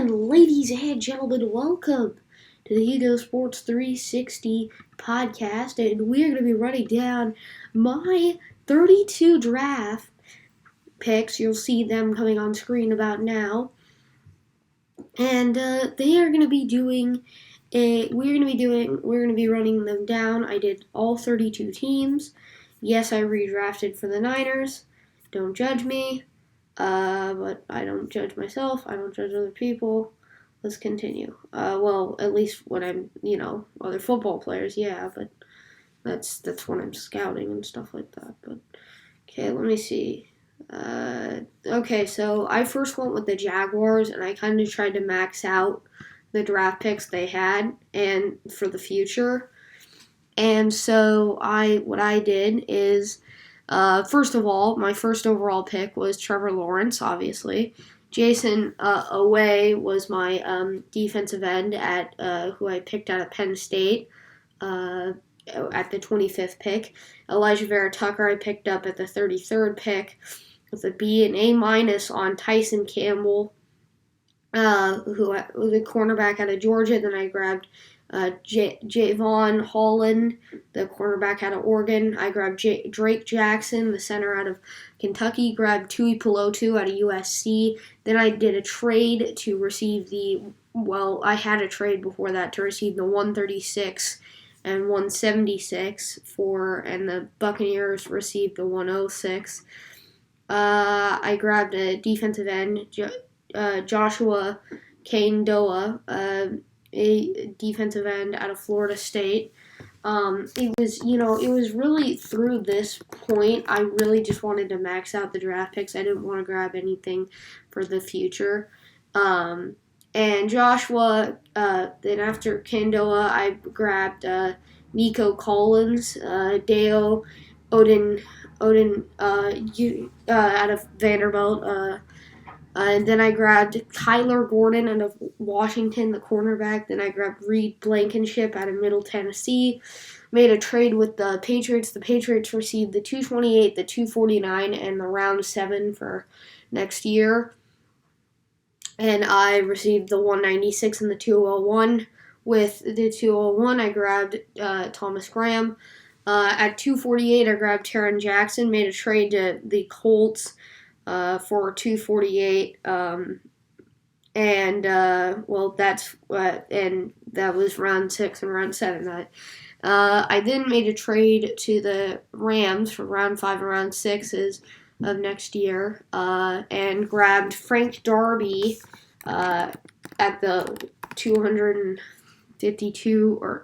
And ladies and gentlemen, welcome to the Hugo Sports 360 podcast. And we're going to be running down my 32 draft picks. You'll see them coming on screen about now. And they are going to be we're going to be running them down. I did all 32 teams. Yes, I redrafted for the Niners. Don't judge me. But I don't judge myself. I don't judge other people. Let's continue. Well, at least when I'm, other football players, yeah, but that's when I'm scouting and stuff like that. But okay, let me see. Okay, so I first went with the Jaguars, and I kind of tried to max out the draft picks they had and for the future. And so what I did is, first of all, my first overall pick was Trevor Lawrence, obviously. Jason Away was my defensive end at who I picked out of Penn State at the 25th pick. Elijah Vera Tucker I picked up at the 33rd pick with a B and A- on Tyson Campbell, who was a cornerback out of Georgia. Then I grabbed Javon Holland, the cornerback out of Oregon. I grabbed Drake Jackson, the center out of Kentucky. Grabbed Tui Pelotu out of USC. Then I did a trade to receive I had a trade before that to receive the 136 and 176 and the Buccaneers received the 106. I grabbed a defensive end, Joshua Kaindoa, a defensive end out of Florida State. It was really through this point, I really just wanted to max out the draft picks. I didn't want to grab anything for the future. And Joshua, then after Kandoa, I grabbed Nico Collins, Deo Odin, out of Vanderbilt. And then I grabbed Kyler Gordon out of Washington, the cornerback. Then I grabbed Reed Blankenship out of Middle Tennessee. Made a trade with the Patriots. The Patriots received the 228, the 249, and the round 7 for next year. And I received the 196 and the 201. With the 201, I grabbed Thomas Graham. At 248, I grabbed Taron Jackson. Made a trade to the Colts for 248, and that was round 6 and round 7. I then made a trade to the Rams for round 5 and round 6s of next year, and grabbed Frank Darby at the 252,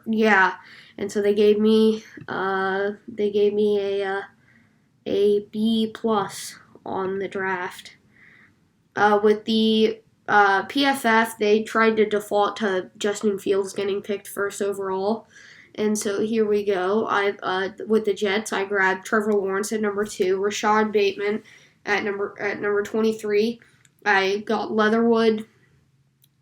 and so they gave me a B plus on the draft. With the PFF, they tried to default to Justin Fields getting picked first overall, and so here we go. With the Jets, I grabbed Trevor Lawrence at number 2, Rashad Bateman at number 23. I got Leatherwood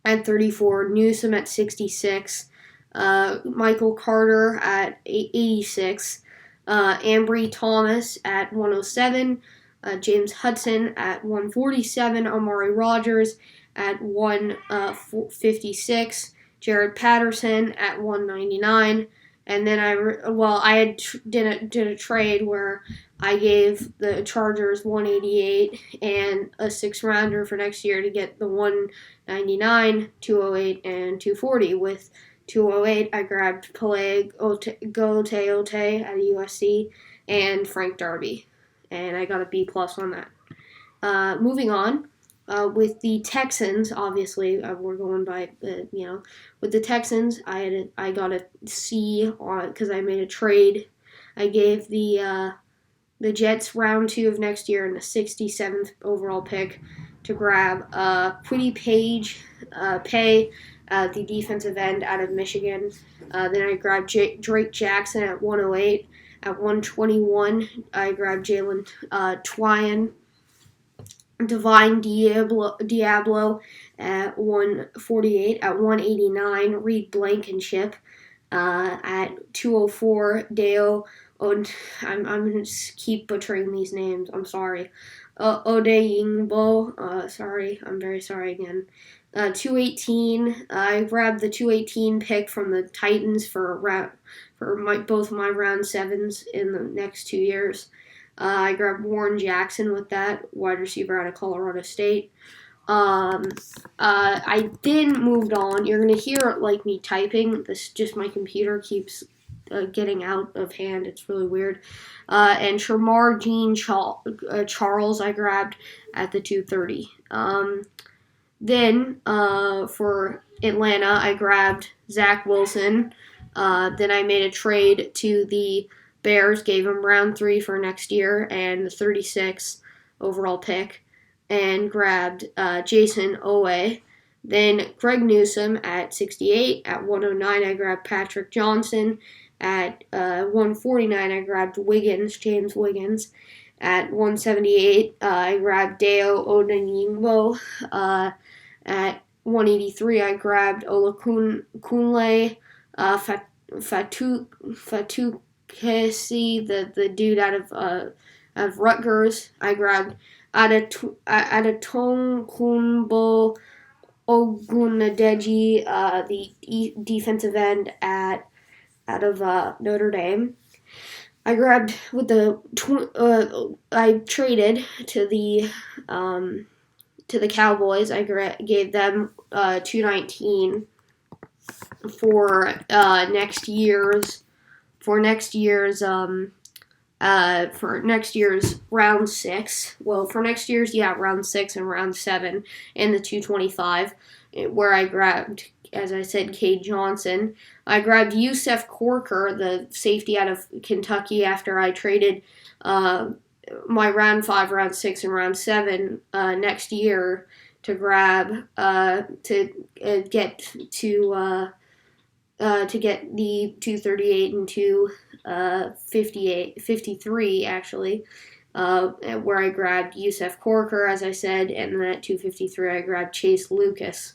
at 34, Newsome at 66, Michael Carter at 86, Ambry Thomas at 107. James Hudson at 147, Amari Rogers at 156, Jared Patterson at 199, and then I did a trade where I gave the Chargers 188 and a 6-rounder for next year to get the 199, 208, and 240. With 208, I grabbed Peleg Goteote out of USC and Frank Darby. And I got a B plus on that. Moving on, with the Texans, obviously we're going by, with the Texans, I got a C on because I made a trade. I gave the Jets round 2 of next year and the 67th overall pick to grab Kwity Paye, the defensive end out of Michigan. Then I grabbed Drake Jackson at 108. At 121, I grabbed Jalen Twyan, Divine Diablo at 148. At 189, Reed Blankenship. At 204, Deo. I'm going to keep butchering these names. I'm sorry. Odeyingbo. Sorry, I'm very sorry again. 218. I grabbed the 218 pick from the Titans for both my round sevens in the next 2 years. I grabbed Warren Jackson with that, wide receiver out of Colorado State. I then moved on. You're gonna hear like me typing. This just my computer keeps getting out of hand. It's really weird. And Shamar Jean Charles I grabbed at the 230. Then for Atlanta I grabbed Zach Wilson. Then I made a trade to the Bears, gave him round 3 for next year and the 36 overall pick, and grabbed Jason Owe. Then Greg Newsome at 68. At 109, I grabbed Patrick Johnson. At 149, I grabbed James Wiggins. At 178, I grabbed Deo Odeyingbo. At 183, I grabbed Olakunle Fatukasi, the dude out of Rutgers. I grabbed Adetokunbo Ogunadeji, the defensive end out of Notre Dame. I grabbed I traded to the Cowboys. I gave them 219 for next year's round 6. Well, for next year's round 6 and round 7 in the 225, where I grabbed, as I said, Cade Johnson. I grabbed Yusef Corker, the safety out of Kentucky, after I traded my round 5, round 6, and round 7 next year to grab to get the 238 and 253 actually, where I grabbed Yusef Corker, as I said, and then at 253 I grabbed Chase Lucas.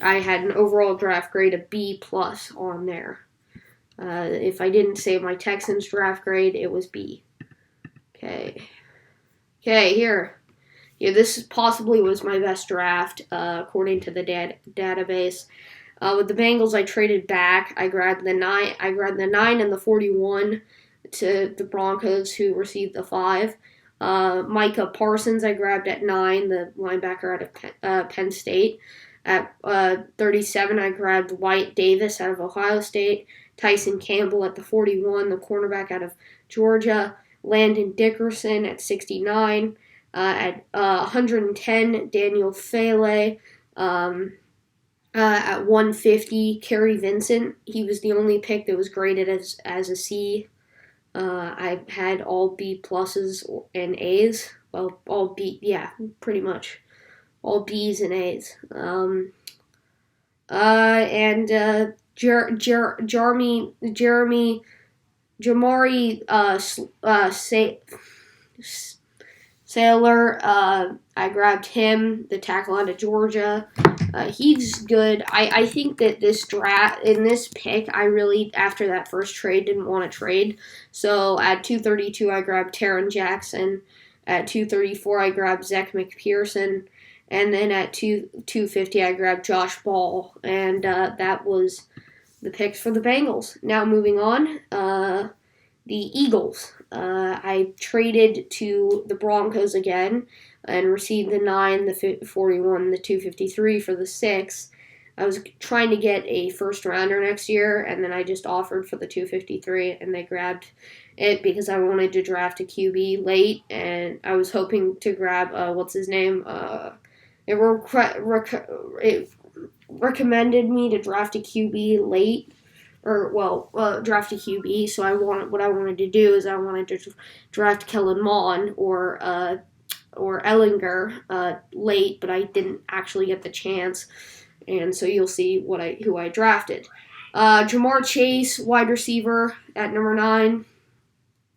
I had an overall draft grade of B+ on there. If I didn't say my Texans draft grade, it was B. Okay, here. Yeah, this possibly was my best draft, according to the database. With the Bengals, I traded back. I grabbed the 9 and the 41 to the Broncos, who received the 5. Micah Parsons, I grabbed at 9, the linebacker out of Penn State. At 37, I grabbed Wyatt Davis out of Ohio State. Tyson Campbell at the 41, the cornerback out of Georgia. Landon Dickerson at 69. At 110, Daniel Fale. At 150, Kerry Vincent. He was the only pick that was graded as a C. I had all B+ and A's. Well, all B, yeah, pretty much. All B's and A's. Jamari Sailor, I grabbed him, the tackle out of Georgia. He's good. I think that this pick, I really, after that first trade, didn't want to trade. So at 232, I grabbed Taron Jackson. At 234, I grabbed Zach McPherson. And then at 250, I grabbed Josh Ball. And that was the picks for the Bengals. Now moving on, the Eagles. I traded to the Broncos again and received the 9, the 41, the 253 for the 6. I was trying to get a first rounder next year, and then I just offered for the 253, and they grabbed it because I wanted to draft a QB late, and I was hoping to grab, what's his name? It recommended me to draft a QB late. Draft a QB. So what I wanted to do is I wanted to draft Kellen Mond or Ellinger late, but I didn't actually get the chance, and so you'll see who I drafted. Jamar Chase, wide receiver at number 9.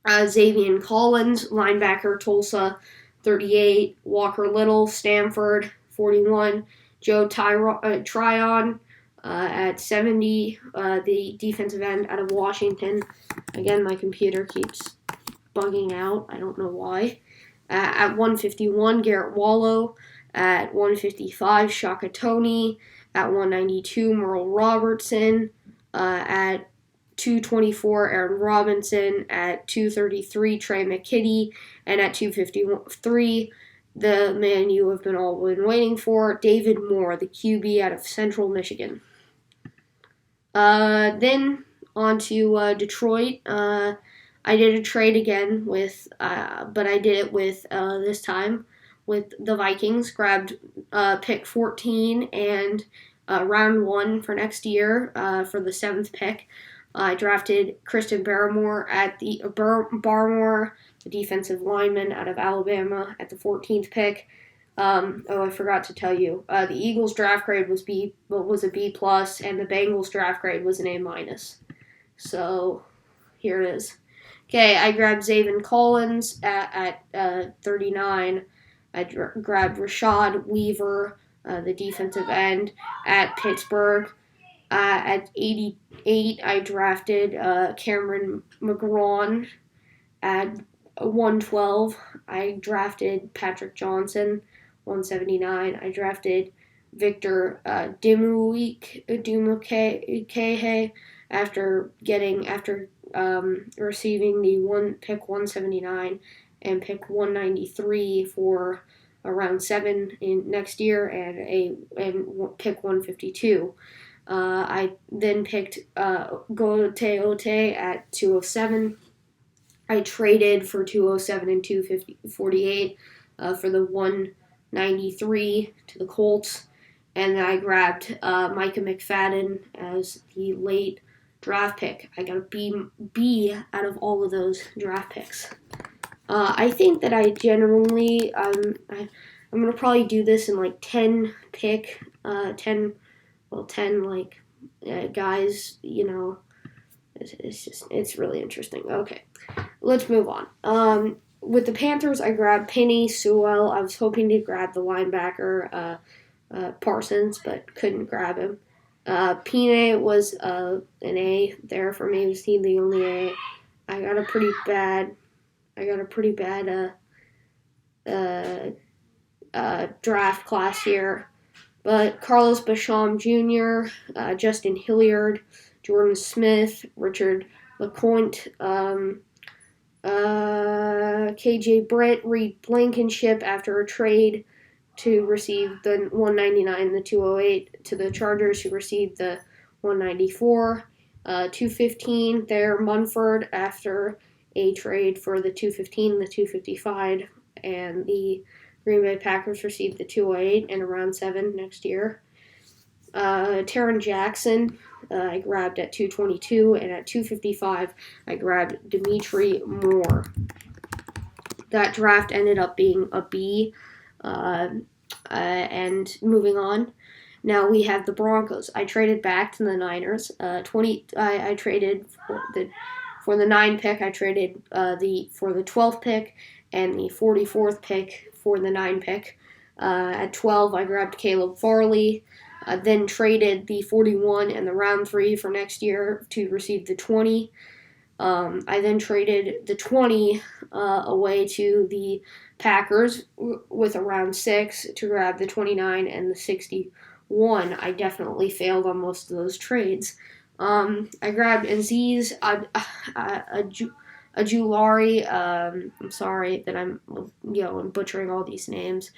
Xavier Collins, linebacker, Tulsa, 38. Walker Little, Stanford, 41. Joe Tryon. At 70, the defensive end out of Washington. Again, my computer keeps bugging out. I don't know why. At 151, Garrett Wallow. At 155, Shaka Tony. At 192, Merle Robertson. At 224, Aaron Robinson. At 233, Trey McKitty. And at 253, the man you have all been waiting for, David Moore, the QB out of Central Michigan. Then on to Detroit. I did a trade again but I did it with this time with the Vikings. Grabbed pick 14 and round 1 for next year for the 7th pick. I drafted Christian Barmore the defensive lineman out of Alabama, at the 14th pick. I forgot to tell you, the Eagles' draft grade was a B+, and the Bengals' draft grade was an A-. So here it is. Okay, I grabbed Zaven Collins at 39. I grabbed Rashad Weaver, the defensive end, at Pittsburgh. At 88, I drafted Cameron McGrawn. At 112, I drafted Patrick Johnson. 179, I drafted Victor Dimukehe after receiving the pick 179 and pick 193 for round 7 in next year and pick 152. I then picked Gote at 207. I traded for 207 and 248 for the 193 to the Colts, and then I grabbed Micah McFadden as the late draft pick. I got a B out of all of those draft picks. I think that I generally I'm gonna probably do this in like 10 guys. You know, it's really interesting. Okay, let's move on. With the Panthers, I grabbed Penei Sewell. I was hoping to grab the linebacker Parsons, but couldn't grab him. Penei was an A there for me. Was he the only A? I got a pretty bad draft class here. But Carlos Basham Jr., Justin Hilliard, Jordan Smith, Richard LeCointe, KJ Britt, Reed Blankenship after a trade to receive the 199 and the 208 to the Chargers, who received the 194. 215 there, Munford after a trade for the 215, the 255, and the Green Bay Packers received the 208 and a round 7 next year. Taron Jackson, I grabbed at 222, and at 255, I grabbed Dimitri Moore. That draft ended up being a B. And moving on, now we have the Broncos. I traded back to the Niners. I traded for the 9 pick. I traded for the 12th pick and the 44th pick for the 9 pick. At 12, I grabbed Caleb Farley. Then traded the 41 and the round 3 for next year to receive the 20. I then traded the 20 away to the Packers with a round 6 to grab the 29 and the 61. I definitely failed on most of those trades. I grabbed Aziz Ajulari. I'm sorry that I'm butchering all these names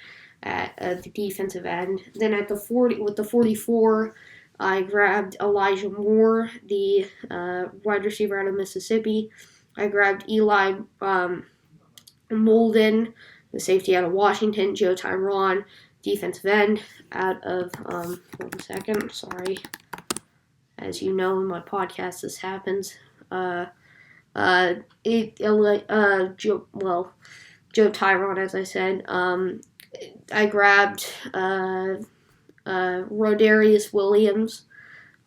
at the defensive end. Then at the 44, I grabbed Elijah Moore, the wide receiver out of Mississippi. I grabbed Eli Molden, the safety out of Washington. Joe Tyron, defensive end out of, 1 second, sorry. As you know, in my podcast, this happens. Joe Tyron, as I said. I grabbed Rodarius Williams.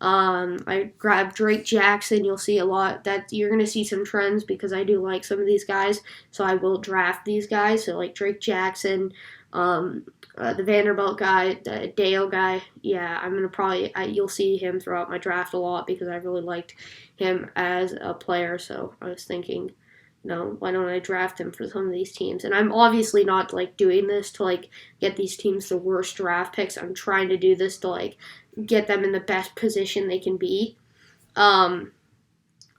I grabbed Drake Jackson. You'll see a lot that you're going to see some trends because I do like some of these guys, so I will draft these guys. So like Drake Jackson, the Vanderbilt guy, the Dale guy. Yeah, I'm going to you'll see him throughout my draft a lot because I really liked him as a player. So I was thinking, why don't I draft him for some of these teams? And I'm obviously not like doing this to like get these teams the worst draft picks. I'm trying to do this to like get them in the best position they can be.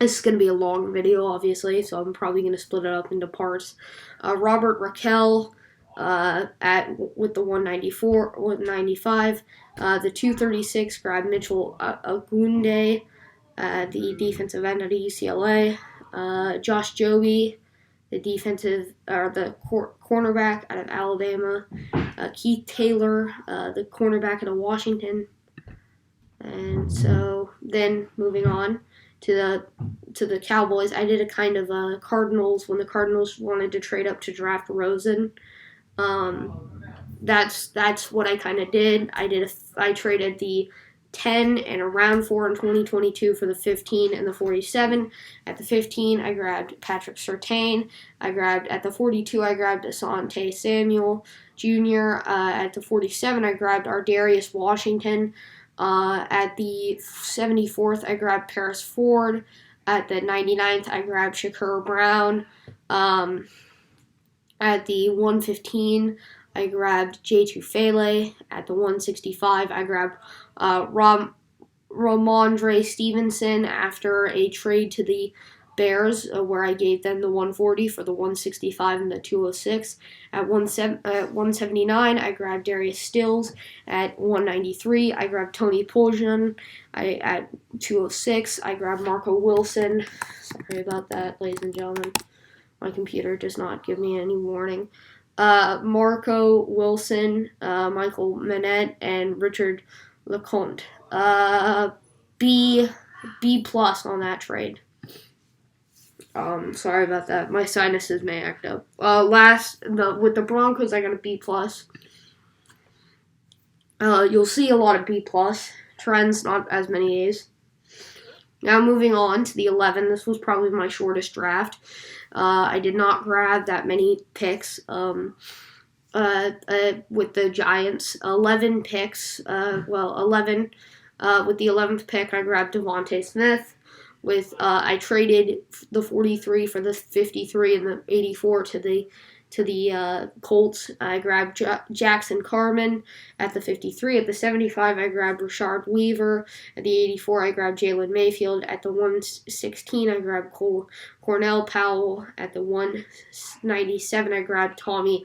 This is going to be a long video, obviously, so I'm probably going to split it up into parts. Robert Raquel with the 194, 195. The 236 grabbed Mitchell Agunde, the defensive end out of UCLA. Josh Joby, the cornerback out of Alabama. Keith Taylor, the cornerback out of Washington. And so then moving on to the Cowboys, I did a kind of Cardinals when the Cardinals wanted to trade up to draft Rosen. That's what I kind of did. I traded the 10 and a round 4 in 2022 for the 15 and the 47. At the 15, I grabbed Patrick Surtain. At the 42, I grabbed Asante Samuel Jr. At the 47, I grabbed Ardarius Washington. At the 74th, I grabbed Paris Ford. At the 99th, I grabbed Shakur Brown. At the 115, I grabbed J2 Fele. At the 165, I grabbed Ramondre Stevenson after a trade to the Bears, where I gave them the 140 for the 165 and the 206. At 179, I grabbed Darius Stills. At 193, I grabbed Tony Poljan. At 206, I grabbed Marco Wilson. Sorry about that, ladies and gentlemen. My computer does not give me any warning. Marco Wilson, Michael Manette, and Richard LeCompte. B plus on that trade. Sorry about that. My sinuses may act up. With the Broncos, I got a B plus. You'll see a lot of B plus trends, not as many A's. Now moving on to the 11. This was probably my shortest draft. I did not grab that many picks. With the Giants, 11 picks. 11. With the 11th pick, I grabbed Devontae Smith. I traded the 43 for the 53 and the 84 to the Colts. I grabbed Jackson Carman at the 53. At the 75, I grabbed Rashard Weaver. At the 84, I grabbed Jalen Mayfield. At the 116, I grabbed Cornell Powell. At the 197, I grabbed Tommy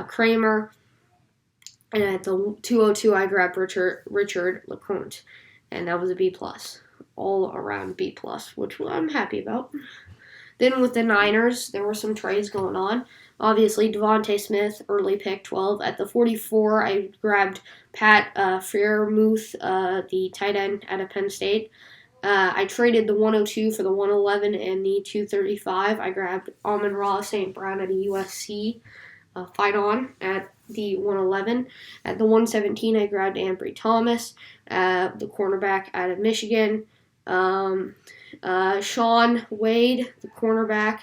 Kramer. And at the 202, I grabbed Richard LeCompte. And that was a B+. All around B+, which I'm happy about. Then with the Niners, there were some trades going on. Obviously, Devontae Smith, early pick, 12. At the 44, I grabbed Pat Freiermuth, the tight end out of Penn State. I traded the 102 for the 111 and the 235. I grabbed Amon-Ra St. Brown at USC. Fight on at the 111. At the 117, I grabbed Ambry Thomas, the cornerback out of Michigan. Sean Wade, the cornerback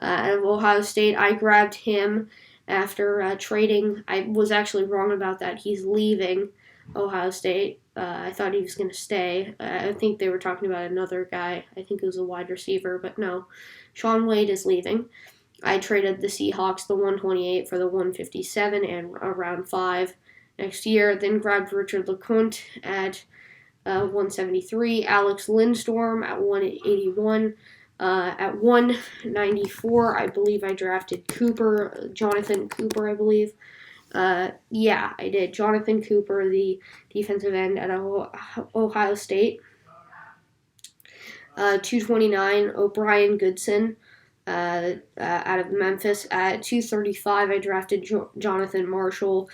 out of Ohio State. I grabbed him after trading. I was actually wrong about that. He's leaving Ohio State. I thought he was going to stay. I think they were talking about another guy. I think it was a wide receiver, but no. Sean Wade is leaving. I traded the Seahawks the 128 for the 157 and around 5 next year. Then grabbed Richard LeCompte at 173, Alex Lindstorm at 181. At 194, I believe I drafted Jonathan Cooper, I believe. Yeah, I did. Jonathan Cooper, the defensive end at Ohio State. 229, O'Brien Goodson out of Memphis. At 235, I drafted Jonathan Marshall,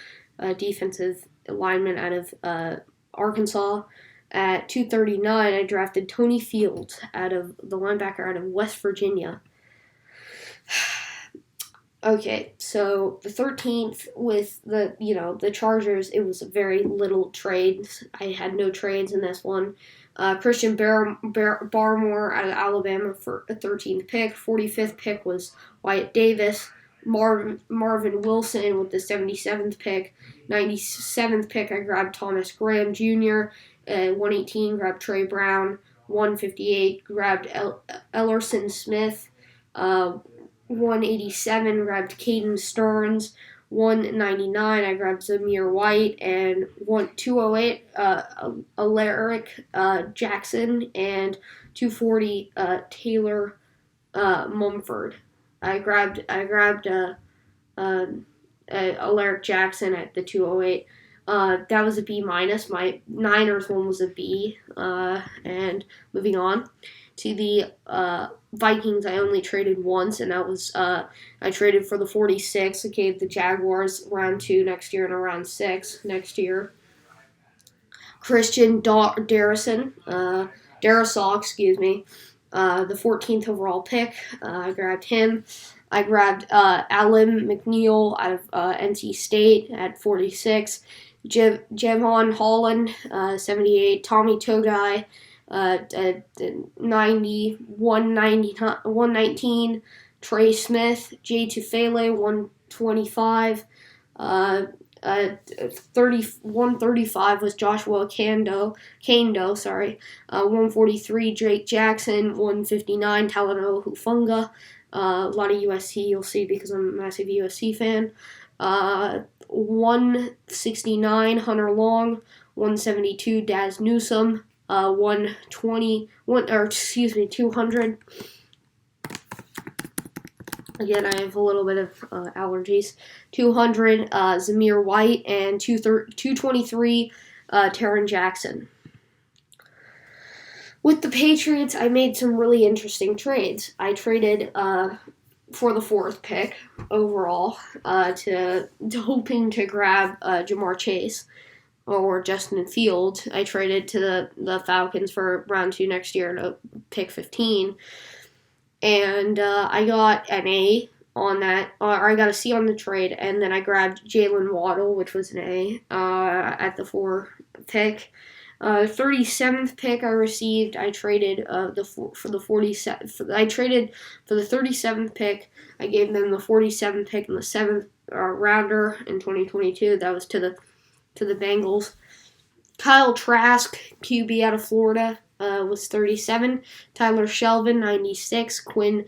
defensive lineman out of Arkansas. At 239, I drafted Tony Fields, the linebacker out of West Virginia. Okay, so the 13th with the Chargers, it was very little trades. I had no trades in this one. Christian Barmore out of Alabama for a 13th pick. 45th pick was Wyatt Davis. Marvin Wilson with the 77th pick. 97th pick, I grabbed Thomas Graham Jr. 118, grabbed Trey Brown. 158, grabbed Ellerson Smith. 187, grabbed Caden Stearns. 199, I grabbed Zamir White. And 208, Alaric Jackson. And 240, Taylor Mumford. I grabbed Alaric Jackson at the 208. That was a B minus. My Niners one was a B. And moving on to the Vikings, I only traded once, and that was I traded for the 46. I gave the Jaguars round 2 next year and a round 6 next year. Christian Darrisaw, the 14th overall pick. I grabbed him. I grabbed Alan McNeil out of NC State at 46. Javon Holland, 78. Tommy Togai, 90. 119. Trey Smith. Jay Tufele, 125. 135 was Joshua Kando, 143 Drake Jackson, 159 Talanoa Hufanga. A lot of USC you'll see because I'm a massive USC fan. 169 Hunter Long, 172 Daz Newsome, 200. Again, I have a little bit of allergies. 200 Zamir White, and 223 Taron Jackson. With the Patriots, I made some really interesting trades. I traded for the 4th pick overall to hoping to grab Jamar Chase or Justin Fields. I traded to the Falcons for round 2 next year to pick 15. And I got an A on that, or I got a C on the trade, and then I grabbed Jalen Waddle, which was an A, at the 4 pick. 37th pick I received. I traded for the 47th. I traded for the 37th pick. I gave them the 47th pick and the 7th rounder in 2022. That was to the Bengals. Kyle Trask, QB out of Florida, was 37. Tyler Shelvin, 96. Quinn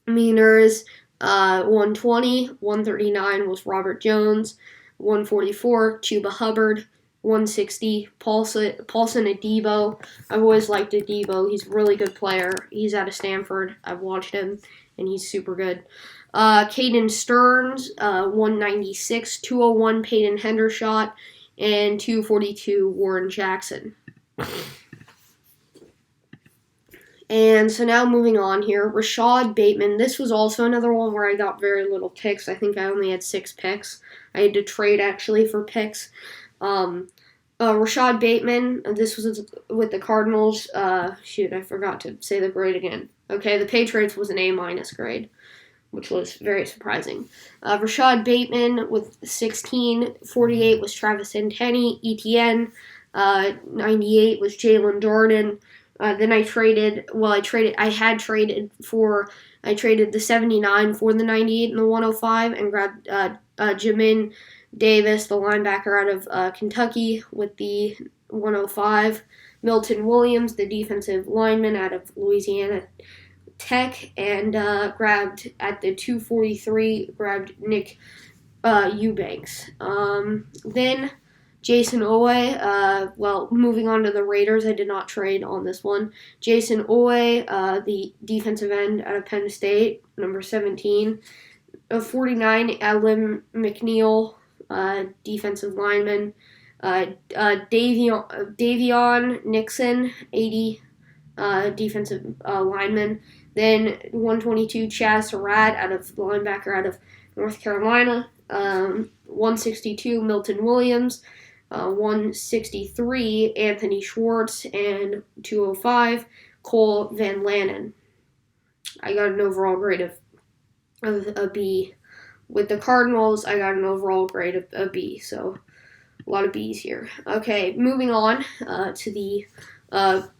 Meaners, 120. 139 was Robert Jones. 144, Chuba Hubbard. 160, Paulson Adebo. I've always liked Adebo. He's a really good player. He's out of Stanford. I've watched him, and he's super good. Caden Stearns, 196, 201, Peyton Hendershot, and 242, Warren Jackson. And so now moving on here, Rashad Bateman. This was also another one where I got very little picks. I think I only had 6 picks. I had to trade, actually, for picks. Rashad Bateman, this was with the Cardinals. I forgot to say the grade again. Okay, the Patriots was an A- grade, which was very surprising. Rashad Bateman with 16, 48 was Travis Etienne, 98 was Jalen Darden. Then I traded the 79 for the 98 and the 105 and grabbed Jamin Davis, the linebacker out of Kentucky, with the 105. Milton Williams, the defensive lineman out of Louisiana Tech, and grabbed at the 243, grabbed Nick Eubanks. Then Jason Owe, moving on to the Raiders, I did not trade on this one. Jason Owe, the defensive end out of Penn State, number 17. 49, Adam McNeil, defensive lineman. Davion Nixon, 80, defensive lineman. Then 122, Chaz Surratt, linebacker out of North Carolina. 162, Milton Williams. 163, Anthony Schwartz, and 205, Cole Van Lanen. I got an overall grade of a B. With the Cardinals, I got an overall grade of a B, so a lot of B's here. Okay, moving on to the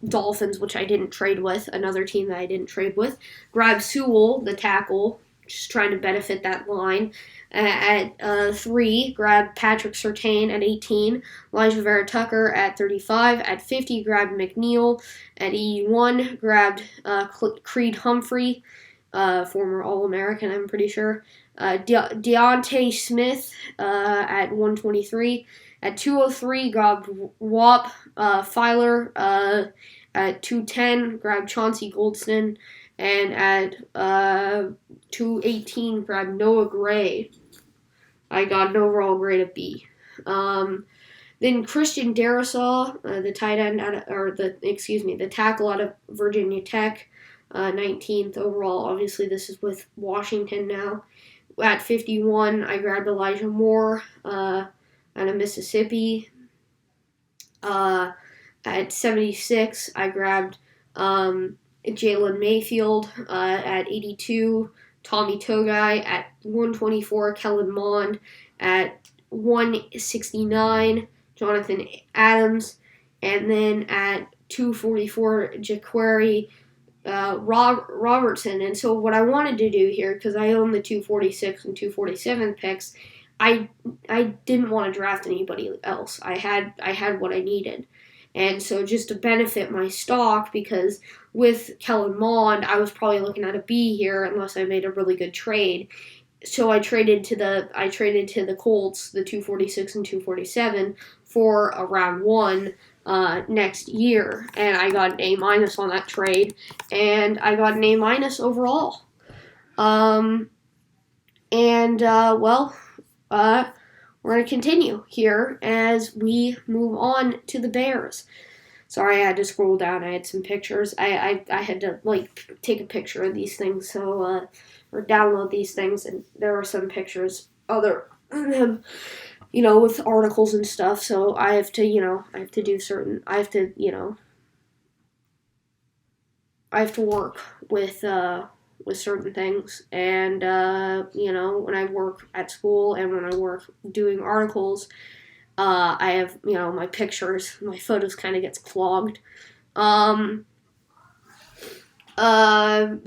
Dolphins, which I didn't trade with, another team that I didn't trade with. Grab Sewell, the tackle, just trying to benefit that line. At 3, grabbed Patrick Surtain at 18. Elijah Vera Tucker at 35. At 50, grabbed McNeil. At 81, grabbed Creed Humphrey, former All-American, I'm pretty sure. Deontay Smith at 123. At 203, grabbed Whop Filer. At 210, grabbed Chauncey Goldston. And at 218, grabbed Noah Gray. I got an overall grade of B. Then Christian Darrisaw, the tight end the tackle out of Virginia Tech, 19th overall. Obviously, this is with Washington now. At 51, I grabbed Elijah Moore out of Mississippi. At 76, I grabbed Jalen Mayfield. At 82, Tommy Togai. At 124, Kellen Mond. At 169, Jonathan Adams. And then at 244, Jaquari Robertson. And so what I wanted to do here, because I own the 246 and 247 picks, I didn't want to draft anybody else. I had what I needed. And so just to benefit my stock, because with Kellen Mond, I was probably looking at a B here unless I made a really good trade. So I traded to the Colts, the 246 and 247, for a round 1 next year, and I got an A- on that trade, and I got an A- overall. We're going to continue here as we move on to the Bears. Sorry, I had to scroll down. I had some pictures. I had to, take a picture of these things, or download these things, and there were some pictures, other them, with articles and stuff, so I have to work with certain things, and, when I work at school and when I work doing articles, I have, my pictures, my photos kind of gets clogged.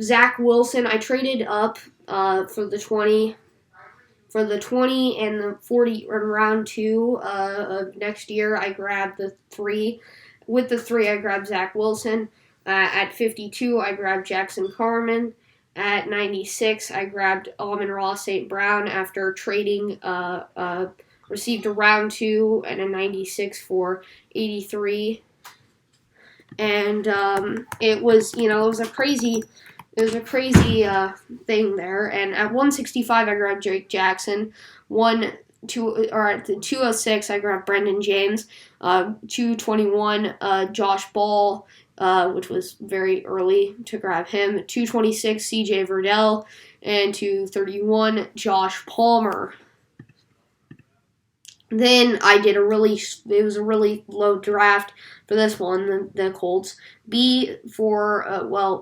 Zach Wilson, I traded up, for the 20 and the 40 in round 2 of next year. I grabbed the 3. With the 3, I grabbed Zach Wilson. At 52, I grabbed Jackson Carman. At 96, I grabbed Amon-Ra St. Brown after trading, received a round 2 and a 96 for 83. And it was a crazy thing there. And at 165, I grabbed Jake Jackson. At the 206, I grabbed Brendan James. 221, Josh Ball, which was very early to grab him. 226, CJ Verdell. And 231, Josh Palmer. Then I did it was a really low draft for this one, the Colts. B for,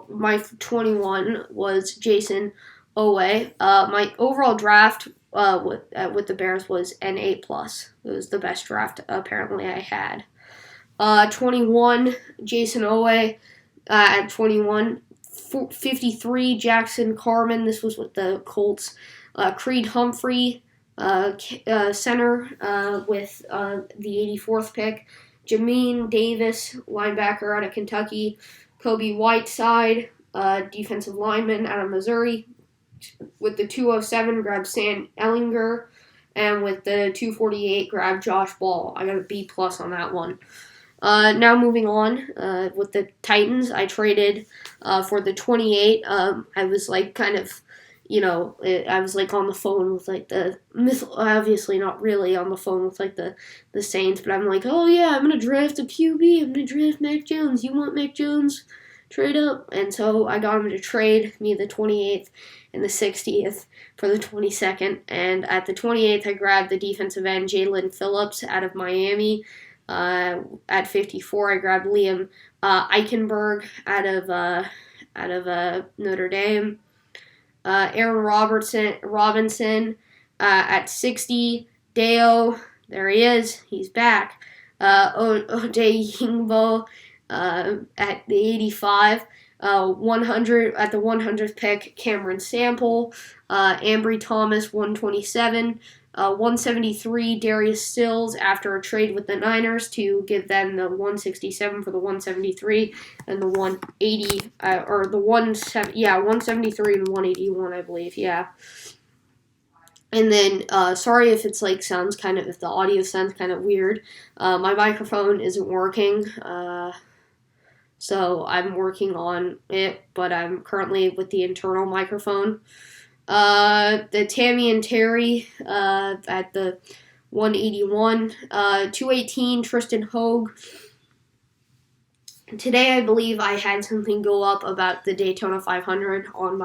my 21 was Jason Owe. My overall draft with the Bears was an A+. It was the best draft, apparently, I had. 21, Jason Owe. At 21, 53, Jackson Carman. This was with the Colts. Creed Humphrey. Center with the 84th pick. Jameen Davis, linebacker out of Kentucky. Kobe Whiteside, defensive lineman out of Missouri. With the 207, grabbed Sam Ehlinger. And with the 248, grabbed Josh Ball. I got a B+ on that one. Now moving on with the Titans, I traded for the 28. I was I was on the phone with obviously not really on the phone with the Saints, but I'm oh yeah, I'm gonna draft a QB. I'm gonna draft Mac Jones. You want Mac Jones? Trade up. And so I got him to trade me the 28th and the 60th for the 22nd. And at the 28th, I grabbed the defensive end Jalen Phillips out of Miami. At 54, I grabbed Liam Eichenberg out of Notre Dame. Aaron Robinson at 60. Deo, there he is. He's back. Ode Yingbo at the 85. 100 at the 100th pick, Cameron Sample, Ambry Thomas, 127. 173, Darius Stills after a trade with the Niners to give them the 167 for the 173 and the 180, or the 173 and 181, I believe, yeah. And then, sorry if it's if the audio sounds kind of weird. My microphone isn't working, so I'm working on it, but I'm currently with the internal microphone. The Tammy and Terry at the 181. 218, Tristan Hogue. Today, I believe I had something go up about the Daytona 500 or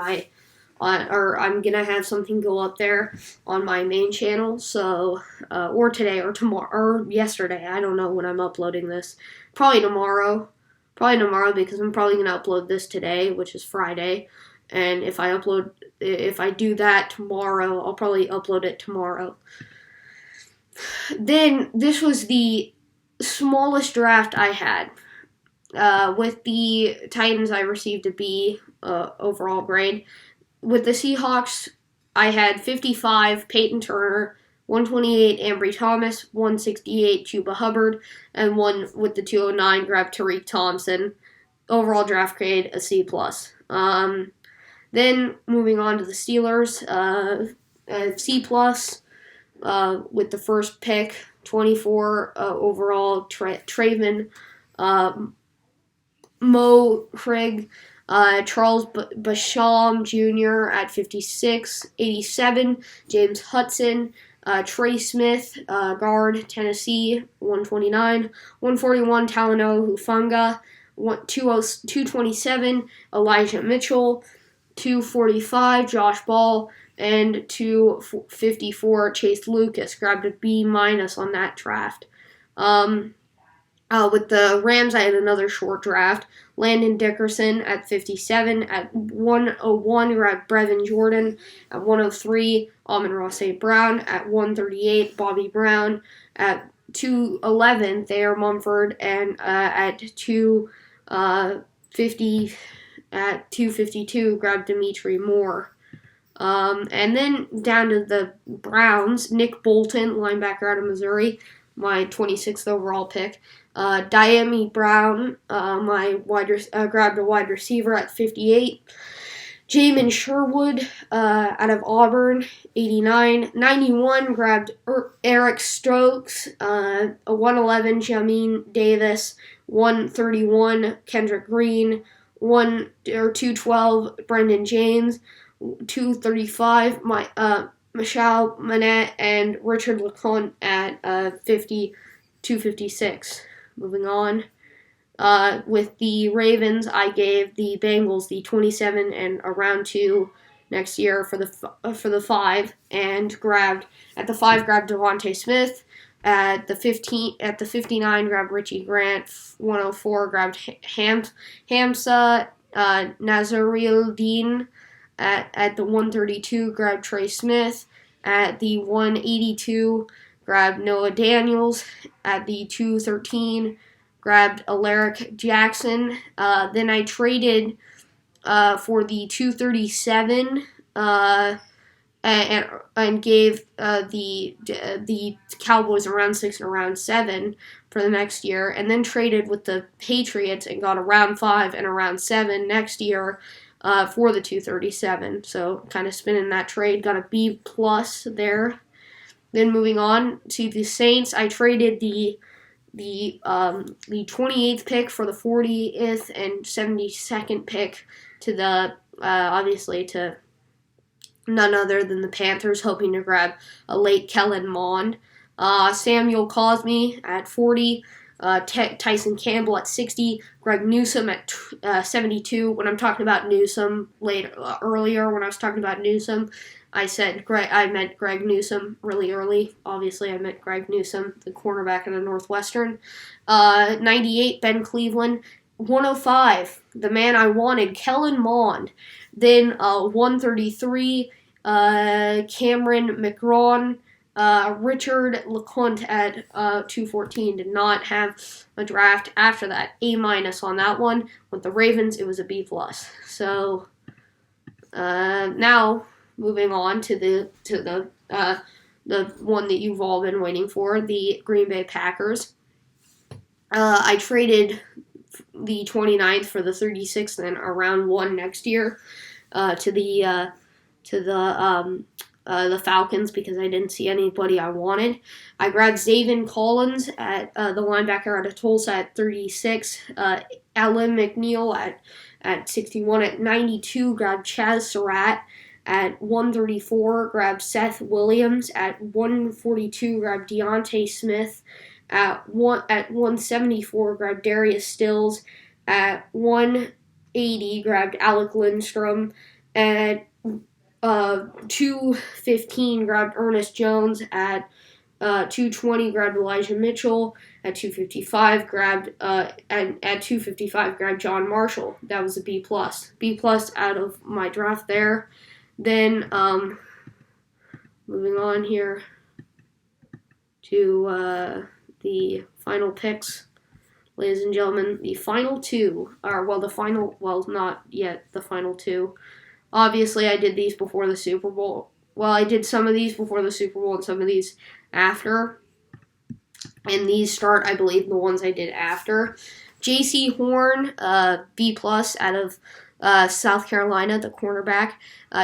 I'm going to have something go up there on my main channel, so, or today, or tomorrow, or yesterday, I don't know when I'm uploading this. Probably tomorrow, because I'm probably going to upload this today, which is Friday. And if I do that tomorrow, I'll probably upload it tomorrow. Then, this was the smallest draft I had. With the Titans, I received a B overall grade. With the Seahawks, I had 55, Peyton Turner, 128, Ambry Thomas, 168, Chuba Hubbard, and one with the 209, grabbed Tariq Thompson. Overall draft grade, a C+. Then, moving on to the Steelers, C+, with the first pick, 24 overall, Traven, Mo Craig, Charles Basham Jr. at 56, 87, James Hudson, Trey Smith, guard, Tennessee, 129, 141, Talanoa Hufanga, 227, Elijah Mitchell, 245, Josh Ball, and 254, Chase Lucas. Grabbed a B- on that draft. With the Rams, I had another short draft. Landon Dickerson at 57. At 101, grabbed Brevin Jordan. At 103, Amon-Ra St. Brown. At 138, Bobby Brown. At 211, Thayer Mumford. And at 252, grabbed Dimitri Moore. And then down to the Browns, Nick Bolton, linebacker out of Missouri, my 26th overall pick. Diami Brown, grabbed a wide receiver at 58. Jamin Sherwood, out of Auburn, 89. 91, grabbed Eric Stokes. 111, Jamin Davis. 131, Kendrick Green. 212, Brendan James. 235, Michelle Manette and Richard LeConte at 256. Moving on. With the Ravens, I gave the Bengals the 27 and a round 2 next year for the 5, and grabbed Devontae Smith. At the 59, grabbed Richie Grant. 104, grabbed Hamza Nazarildeen. At the 132, grabbed Trey Smith. At the 182, grabbed Noah Daniels. At the 213, grabbed Alaric Jackson. Then I traded for the 237 and gave the Cowboys a round 6 and a round 7 for the next year, and then traded with the Patriots and got a round 5 and a round 7 next year for the 237. So kind of spinning that trade, got a B+ there. Then moving on to the Saints, I traded the 28th pick for the 40th and 72nd pick to the obviously to none other than the Panthers, hoping to grab a late Kellen Mond. Samuel Cosme at 40, Tyson Campbell at 60, Greg Newsome at 72. When I'm talking about Newsome earlier, when I was talking about Newsome, I meant Greg Newsome really early. Obviously, I meant Greg Newsome, the cornerback in the Northwestern. 98, Ben Cleveland. 105, the man I wanted, Kellen Mond. Then 133, Cameron McGrawn. Richard LeCounte at 214 did not have a draft after that. A- on that one. With the Ravens, it was a B+. So now moving on to the one that you've all been waiting for, the Green Bay Packers. I traded the 29th for the 36th and around 1 next year to the Falcons because I didn't see anybody I wanted. I grabbed Zaven Collins at the linebacker out of Tulsa at 36. Alan McNeil at 61. At 92, grabbed Chaz Surratt. At 134, grabbed Seth Williams. At 142, grabbed Deontay Smith. At 174, grabbed Darius Stills. At 180, grabbed Alec Lindstrom. At 215, grabbed Ernest Jones. At 220, grabbed Elijah Mitchell. At 255, grabbed at 255, grabbed John Marshall. That was a B+. B+ out of my draft there. Then moving on here to the final picks, ladies and gentlemen, the final two are not yet the final two. Obviously, I did these before the Super Bowl. Well, I did some of these before the Super Bowl and some of these after. And these start, I believe, the ones I did after. J.C. Horn, B+ out of South Carolina, the cornerback.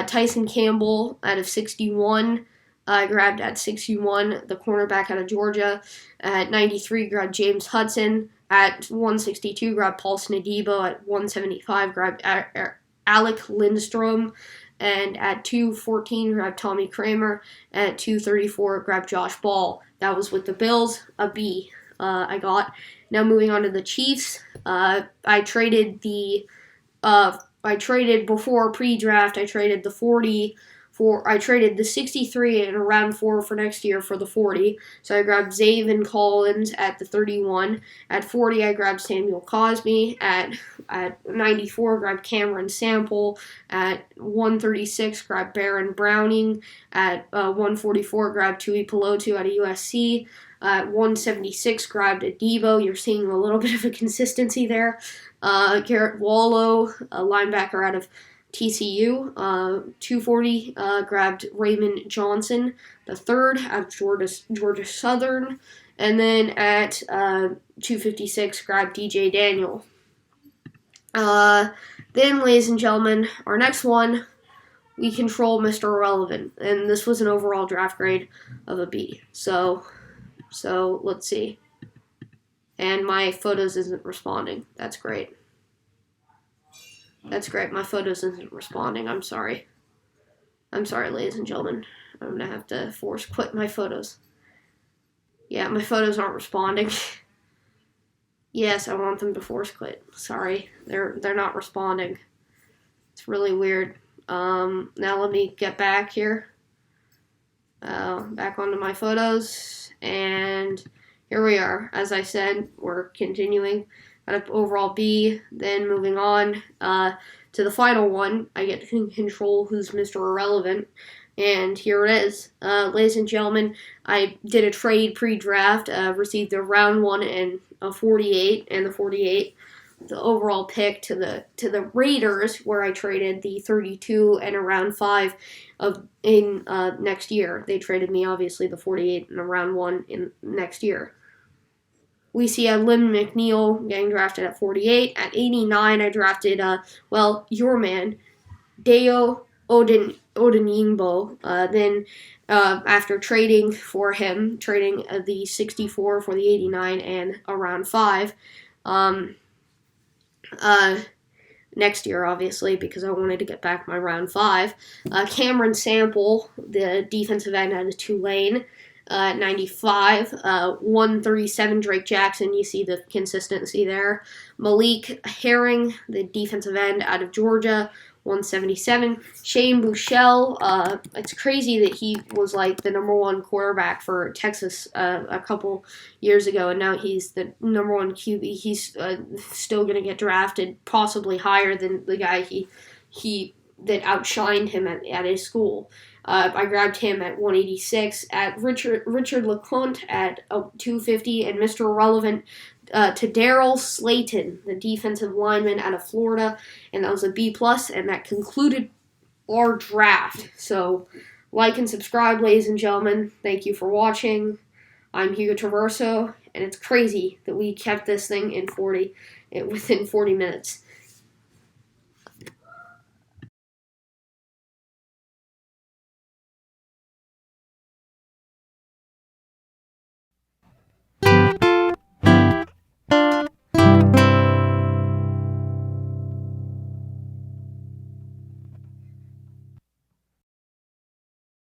Tyson Campbell out of 61. Grabbed at 61, the cornerback out of Georgia. At 93, grabbed James Hudson. At 162, grabbed Paul Snedebo. At 175, grabbed Alec Lindstrom. And at 214, grabbed Tommy Kramer. And at 234, grabbed Josh Ball. That was with the Bills, a B I got. Now moving on to the Chiefs. I traded before pre-draft, I traded the 40 I traded the 63 and a round 4 for next year for the 40. So I grabbed Zaven Collins at the 31. At 40, I grabbed Samuel Cosme. At 94, grabbed Cameron Sample. At 136, grabbed Baron Browning. At 144, grabbed Tui Pelotu out of USC. At 176, grabbed Adebo. You're seeing a little bit of a consistency there. Garrett Wallow, a linebacker out of TCU. 240, grabbed Raymond Johnson, the third out of Georgia Southern. And then at 256, grabbed DJ Daniel. Then, ladies and gentlemen, our next one, we control Mr. Irrelevant. And this was an overall draft grade of a B. So let's see. And my photos isn't responding. That's great. That's great. My photos isn't responding. I'm sorry. I'm sorry, ladies and gentlemen. I'm going to have to force quit my photos. Yeah, my photos aren't responding. Yes, I want them to force quit. Sorry. They're not responding. It's really weird. Now let me get back here. Back onto my photos. And here we are. As I said, we're continuing. Got an overall B, then moving on to the final one. I get to control who's Mr. Irrelevant, and here it is. Ladies and gentlemen, I did a trade pre-draft, received a round 1 and a 48, and the 48, the overall pick to the Raiders, where I traded the 32 and a round 5 in next year. They traded me, obviously, the 48 and a round 1 in next year. We see Lynn McNeil getting drafted at 48. At 89, I drafted, your man, Deo Odenigbo. Then, after trading for him, trading the 64 for the 89 and a round 5, next year, obviously, because I wanted to get back my round 5. Cameron Sample, the defensive end out of Tulane. 95, 137, Drake Jackson. You see the consistency there. Malik Herring, the defensive end out of Georgia, 177. Shane Buechele, it's crazy that he was like the number 1 quarterback for Texas a couple years ago, and now he's the number 1 QB. He's still going to get drafted, possibly higher than the guy he that outshined him at his school. I grabbed him at 186, at Richard LeCounte at 250, and Mr. Irrelevant to Daryl Slayton, the defensive lineman out of Florida, and that was a B+, and that concluded our draft. So, like and subscribe, ladies and gentlemen. Thank you for watching. I'm Hugo Traverso, and it's crazy that we kept this thing within 40 minutes.